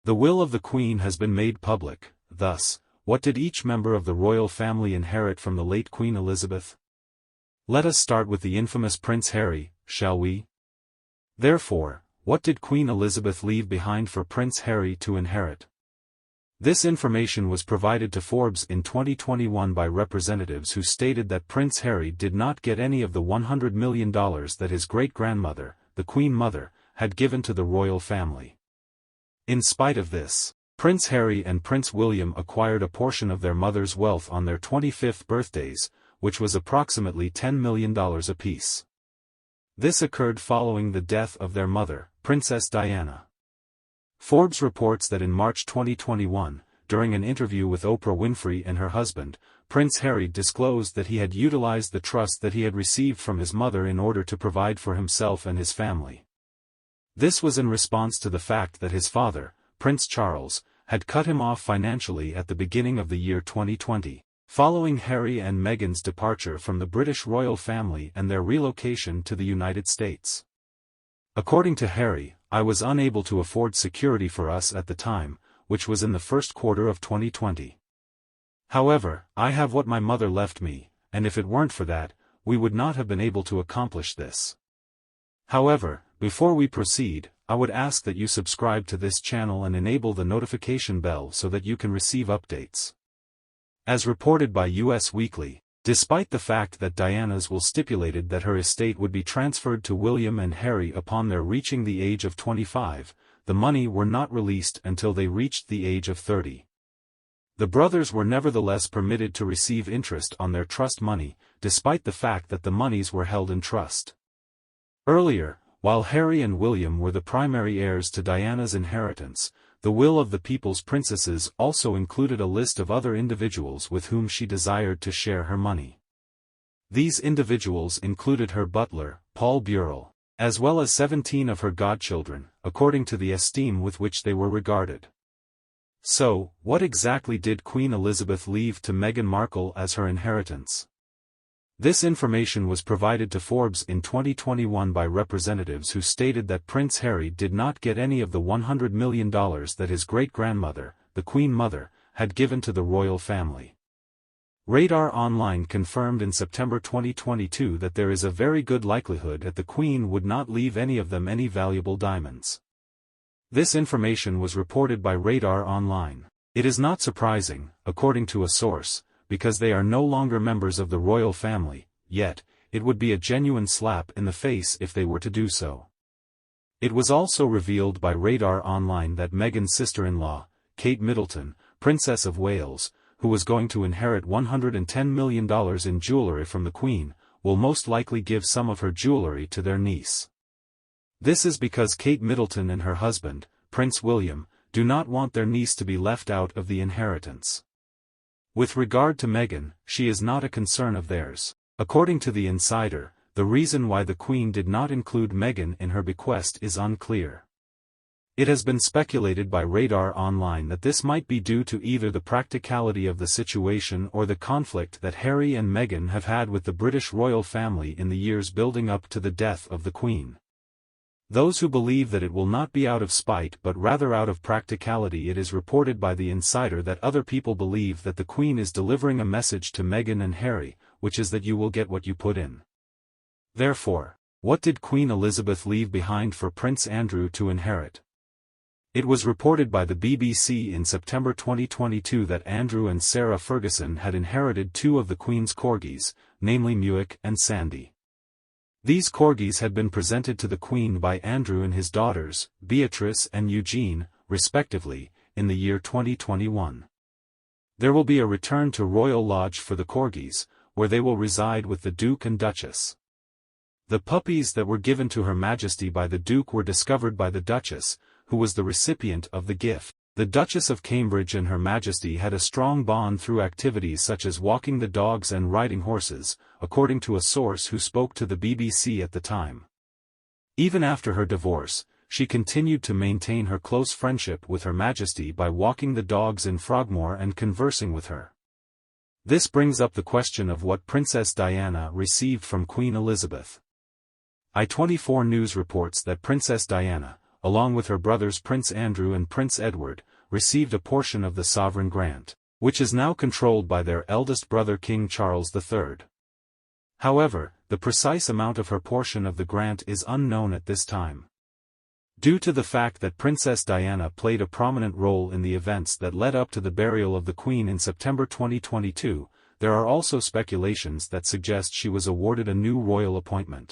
The will of the Queen has been made public. Thus, what did each member of the royal family inherit from the late Queen Elizabeth? Let us start with the infamous Prince Harry, shall we? Therefore, what did Queen Elizabeth leave behind for Prince Harry to inherit? This information was provided to Forbes in 2021 by representatives who stated that Prince Harry did not get any of the $100 million that his great-grandmother, the Queen Mother, had given to the royal family. In spite of this, Prince Harry and Prince William acquired a portion of their mother's wealth on their 25th birthdays, which was approximately $10 million apiece. This occurred following the death of their mother, Princess Diana. Forbes reports that in March 2021, during an interview with Oprah Winfrey and her husband, Prince Harry disclosed that he had utilized the trust that he had received from his mother in order to provide for himself and his family. This was in response to the fact that his father, Prince Charles, had cut him off financially at the beginning of the year 2020, following Harry and Meghan's departure from the British royal family and their relocation to the United States. According to Harry, "I was unable to afford security for us at the time, which was in the first quarter of 2020. However, I have what my mother left me, and if it weren't for that, we would not have been able to accomplish this." However, before we proceed, I would ask that you subscribe to this channel and enable the notification bell so that you can receive updates. As reported by US Weekly, despite the fact that Diana's will stipulated that her estate would be transferred to William and Harry upon their reaching the age of 25, the money were not released until they reached the age of 30. The brothers were nevertheless permitted to receive interest on their trust money, despite the fact that the monies were held in trust. Earlier, while Harry and William were the primary heirs to Diana's inheritance, the will of the People's Princesses also included a list of other individuals with whom she desired to share her money. These individuals included her butler, Paul Burrell, as well as 17 of her godchildren, according to the esteem with which they were regarded. So, what exactly did Queen Elizabeth leave to Meghan Markle as her inheritance? This information was provided to Forbes in 2021 by representatives who stated that Prince Harry did not get any of the $100 million that his great-grandmother, the Queen Mother, had given to the royal family. Radar Online confirmed in September 2022 that there is a very good likelihood that the Queen would not leave any of them any valuable diamonds. This information was reported by Radar Online. It is not surprising, according to a source, because they are no longer members of the royal family, yet, it would be a genuine slap in the face if they were to do so. It was also revealed by Radar Online that Meghan's sister-in-law, Kate Middleton, Princess of Wales, who was going to inherit $110 million in jewelry from the Queen, will most likely give some of her jewelry to their niece. This is because Kate Middleton and her husband, Prince William, do not want their niece to be left out of the inheritance. With regard to Meghan, she is not a concern of theirs. According to the insider, the reason why the Queen did not include Meghan in her bequest is unclear. It has been speculated by Radar Online that this might be due to either the practicality of the situation or the conflict that Harry and Meghan have had with the British royal family in the years building up to the death of the Queen. Those who believe that it will not be out of spite but rather out of practicality. It is reported by the insider that other people believe that the Queen is delivering a message to Meghan and Harry, which is that you will get what you put in. Therefore, what did Queen Elizabeth leave behind for Prince Andrew to inherit? It was reported by the BBC in September 2022 that Andrew and Sarah Ferguson had inherited two of the Queen's corgis, namely Muick and Sandy. These corgis had been presented to the Queen by Andrew and his daughters, Beatrice and Eugene, respectively, in the year 2021. There will be a return to Royal Lodge for the corgis, where they will reside with the Duke and Duchess. The puppies that were given to Her Majesty by the Duke were discovered by the Duchess, who was the recipient of the gift. The Duchess of Cambridge and Her Majesty had a strong bond through activities such as walking the dogs and riding horses, according to a source who spoke to the BBC at the time. Even after her divorce, she continued to maintain her close friendship with Her Majesty by walking the dogs in Frogmore and conversing with her. This brings up the question of what Princess Diana received from Queen Elizabeth. I24 News reports that Princess Diana, along with her brothers Prince Andrew and Prince Edward, received a portion of the sovereign grant, which is now controlled by their eldest brother King Charles III. However, the precise amount of her portion of the grant is unknown at this time. Due to the fact that Princess Diana played a prominent role in the events that led up to the burial of the Queen in September 2022, there are also speculations that suggest she was awarded a new royal appointment.